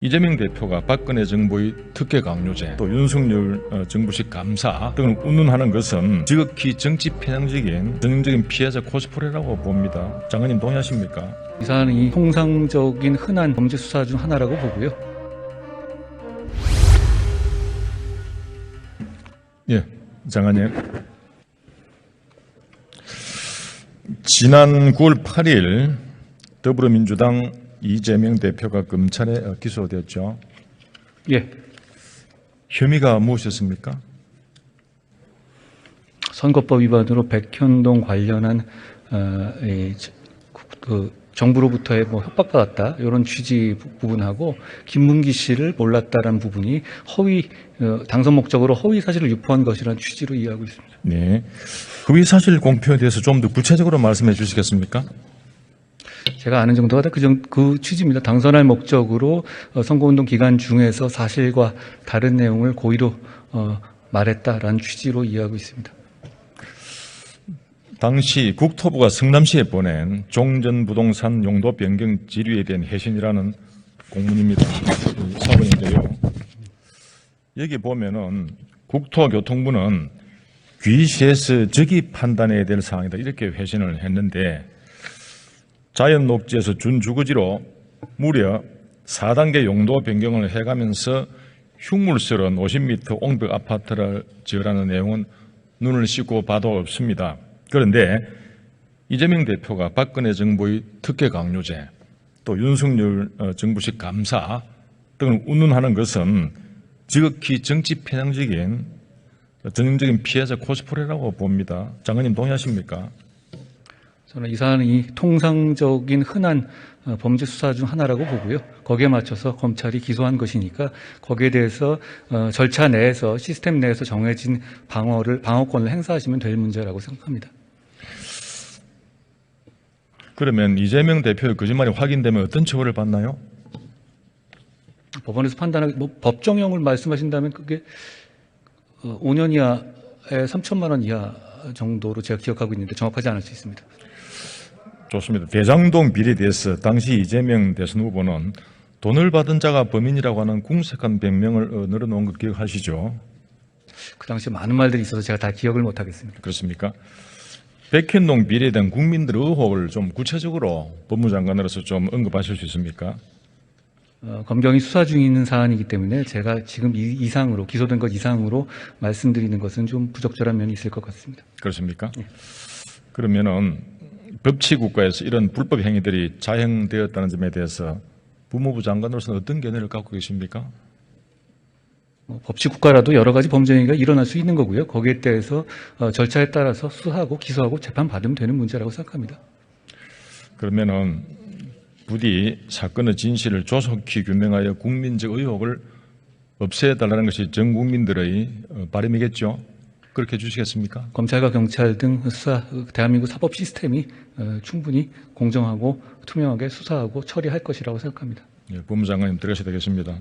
이재명 대표가 박근혜 정부의 특혜 강요죄, 또 윤석열 정부식 감사 등을 운운하는 것은 지극히 정치 편향적인 전형적인 피해자 코스프레라고 봅니다. 장관님 동의하십니까? 이 사안이 통상적인 흔한 범죄 수사 중 하나라고 보고요. 예, 장관님. 지난 9월 8일 더불어민주당 이재명 대표가 검찰에 기소되었죠. 예. 혐의가 무엇이었습니까? 선거법 위반으로 백현동 관련한 정부로부터의 협박받았다 이런 취지 부분하고 김문기 씨를 몰랐다라는 부분이 당선 목적으로 허위 사실을 유포한 것이라는 취지로 이해하고 있습니다. 네. 허위 사실 공표에 대해서 좀 더 구체적으로 말씀해 주시겠습니까? 제가 아는 정도가 그 취지입니다. 당선할 목적으로 선거운동 기간 중에서 사실과 다른 내용을 고의로 말했다라는 취지로 이해하고 있습니다. 당시 국토부가 성남시에 보낸 종전부동산 용도 변경 지류에 대한 해신이라는 공문입니다. 사본인데요. 여기 보면은 국토교통부는 귀시에서 적이 판단해야 될 사항이다 이렇게 회신을 했는데 자연녹지에서 준주거지로 무려 4단계 용도 변경을 해가면서 흉물스러운 50m 옹벽 아파트를 지으라는 내용은 눈을 씻고 봐도 없습니다. 그런데 이재명 대표가 박근혜 정부의 특혜 강요죄, 또 윤석열 정부식 감사 등을 운운하는 것은 지극히 정치 편향적인 전형적인 피해자 코스프레라고 봅니다. 장관님 동의하십니까? 저는 이 사안이 통상적인 흔한 범죄 수사 중 하나라고 보고요. 거기에 맞춰서 검찰이 기소한 것이니까 거기에 대해서 절차 내에서 시스템 내에서 정해진 방어권을 행사하시면 될 문제라고 생각합니다. 그러면 이재명 대표의 거짓말이 확인되면 어떤 처벌을 받나요? 법원에서 판단하기 법정형을 말씀하신다면 그게 5년 이하에 3천만 원 이하 정도로 제가 기억하고 있는데 정확하지 않을 수 있습니다. 좋습니다. 대장동 비리에 대해서 당시 이재명 대선 후보는 돈을 받은 자가 범인이라고 하는 궁색한 변명을 늘어놓은 거 기억하시죠? 그 당시에 많은 말들이 있어서 제가 다 기억을 못하겠습니다. 그렇습니까? 백현동 비리에 대한 국민들의 의혹을 좀 구체적으로 법무장관으로서 좀 언급하실 수 있습니까? 검경이 수사 중에 있는 사안이기 때문에 제가 지금 이상으로 기소된 것 이상으로 말씀드리는 것은 좀 부적절한 면이 있을 것 같습니다. 그렇습니까? 네. 그러면은 법치국가에서 이런 불법 행위들이 자행되었다는 점에 대해서 법무부 장관으로서는 어떤 견해를 갖고 계십니까? 법치국가라도 여러 가지 범죄 행위가 일어날 수 있는 거고요. 거기에 대해서 절차에 따라서 수사하고 기소하고 재판받으면 되는 문제라고 생각합니다. 그러면은 부디 사건의 진실을 조속히 규명하여 국민적 의혹을 없애달라는 것이 전 국민들의 바람이겠죠? 그렇게 해주시겠습니까? 검찰과 경찰 등 대한민국 사법 시스템이 충분히 공정하고 투명하게 수사하고 처리할 것이라고 생각합니다. 예, 법무장관님 들어가셔야 되겠습니다.